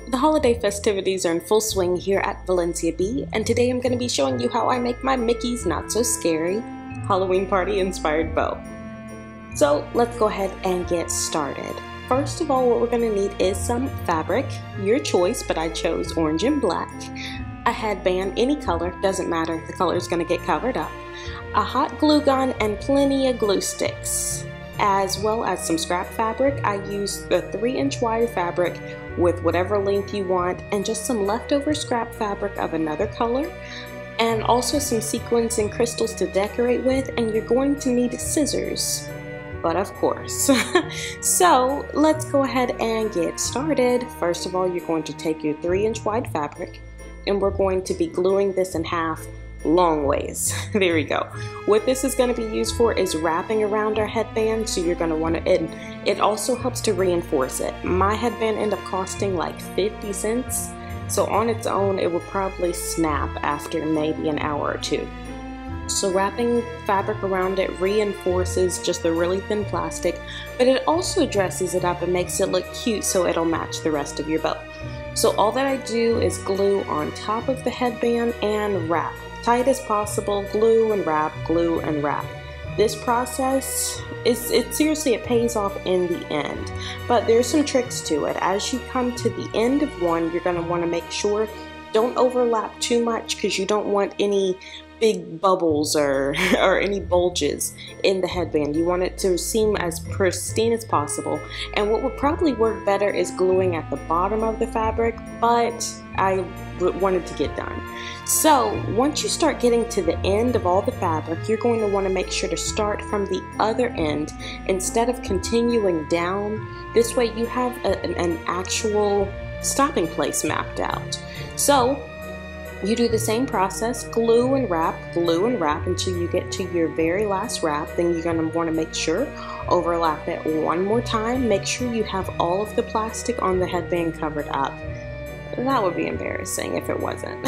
The holiday festivities are in full swing here at Valencia Bee, and today I'm going to be showing you how I make my Mickey's Not So Scary Halloween Party inspired bow. So let's go ahead and get started. First of all, what we're going to need is some fabric, your choice, but I chose orange and black, a headband, any color, doesn't matter, the color is going to get covered up, a hot glue gun, and plenty of glue sticks, as well as some scrap fabric. I used the 3-inch wide fabric with whatever length you want, and just some leftover scrap fabric of another color, and also some sequins and crystals to decorate with, and you're going to need scissors, but of course. So let's go ahead and get started. First of all, you're going to take your 3-inch wide fabric, and we're going to be gluing this in half long ways. There we go. What this is going to be used for is wrapping around our headband, so you're going to want to, it also helps to reinforce it. My headband ended up costing like 50 cents, so on its own it will probably snap after maybe an hour or two. So wrapping fabric around it reinforces just the really thin plastic, but it also dresses it up and makes it look cute, so it'll match the rest of your bow. So all that I do is glue on top of the headband and wrap. Tight as possible, glue and wrap, glue and wrap. This process, seriously, it pays off in the end. But there's some tricks to it. As you come to the end of one, you're going to want to make sure don't overlap too much, because you don't want any big bubbles or any bulges in the headband. You want it to seem as pristine as possible. And what would probably work better is gluing at the bottom of the fabric, but I wanted to get done. So once you start getting to the end of all the fabric, you're going to want to make sure to start from the other end instead of continuing down. This way you have an actual stopping place mapped out. So you do the same process, glue and wrap until you get to your very last wrap. Then you're going to want to make sure, overlap it one more time. Make sure you have all of the plastic on the headband covered up. That would be embarrassing if it wasn't.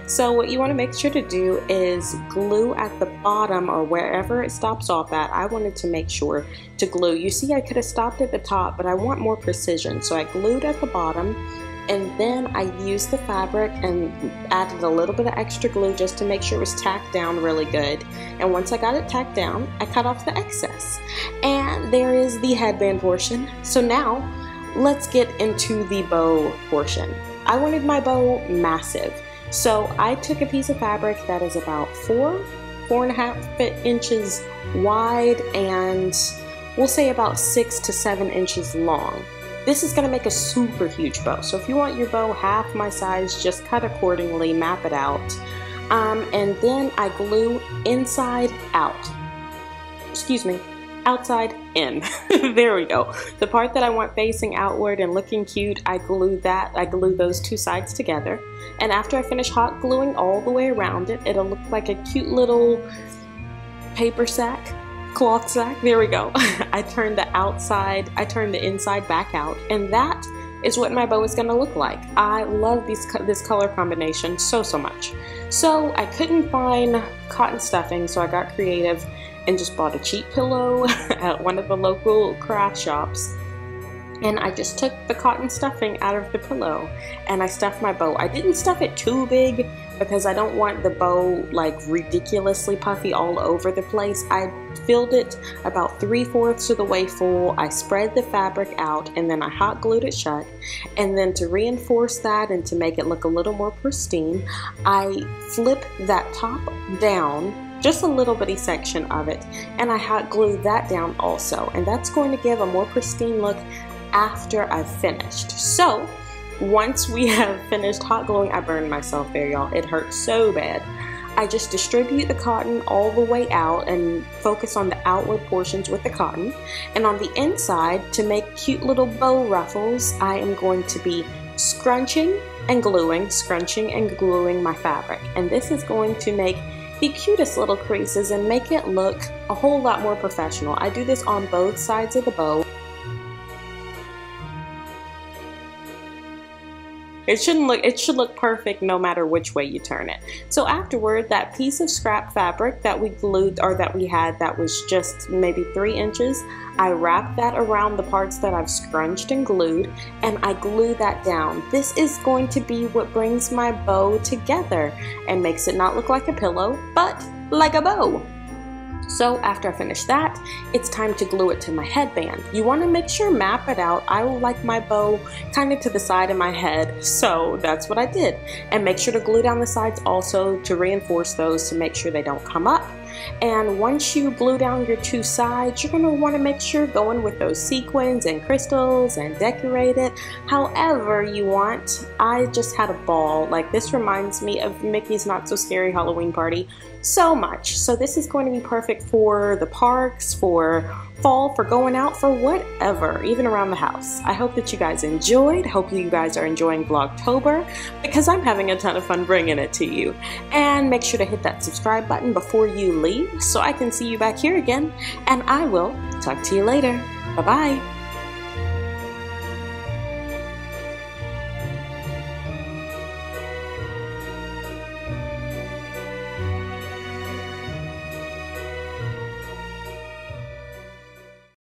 So what you want to make sure to do is glue at the bottom or wherever it stops off at. I wanted to make sure to glue. You see, I could have stopped at the top, but I want more precision. So I glued at the bottom, and then I used the fabric and added a little bit of extra glue just to make sure it was tacked down really good. And once I got it tacked down, I cut off the excess. And there is the headband portion. So now let's get into the bow portion. I wanted my bow massive, so I took a piece of fabric that is about 4.5 inches wide, and we'll say about 6 to 7 inches long. This is going to make a super huge bow, so if you want your bow half my size, just cut accordingly, map it out. And then I glue inside out. Excuse me. Outside in. There we go. The part that I want facing outward and looking cute, I glue those two sides together. And after I finish hot gluing all the way around it, it'll look like a cute little paper sack, cloth sack. There we go. I turn the inside back out, and that is what my bow is going to look like. I love this color combination so much. So I couldn't find cotton stuffing, so I got creative and just bought a cheap pillow at one of the local craft shops. And I just took the cotton stuffing out of the pillow and I stuffed my bow. I didn't stuff it too big because I don't want the bow like ridiculously puffy all over the place. I filled it about 3/4 of the way full. I spread the fabric out and then I hot glued it shut. And then to reinforce that and to make it look a little more pristine, I flip that top down, just a little bitty section of it, and I hot glued that down also, and that's going to give a more pristine look after I've finished. So once we have finished hot gluing, I burned myself there, y'all. It hurt so bad. I just distribute the cotton all the way out and focus on the outward portions with the cotton, and on the inside, to make cute little bow ruffles, I am going to be scrunching and gluing my fabric, and this is going to make the cutest little creases and make it look a whole lot more professional. I do this on both sides of the bow. It should look perfect no matter which way you turn it. So afterward, that piece of scrap fabric that we glued, or that we had, that was just maybe 3 inches, I wrapped that around the parts that I've scrunched and glued, and I glue that down. This is going to be what brings my bow together and makes it not look like a pillow, but like a bow. So after I finish that, it's time to glue it to my headband. You want to make sure, map it out. I will like my bow kind of to the side of my head, so that's what I did. And make sure to glue down the sides also to reinforce those to make sure they don't come up. And once you glue down your 2 sides, you're going to want to make sure go in with those sequins and crystals and decorate it however you want. I just had a ball. Like, this reminds me of Mickey's Not So Scary Halloween Party so much. So this is going to be perfect for the parks, for fall, for going out, for whatever, even around the house. I hope that you guys enjoyed. Hope you guys are enjoying Vlogtober, because I'm having a ton of fun bringing it to you. And make sure to hit that subscribe button before you leave so I can see you back here again. And I will talk to you later. Bye-bye.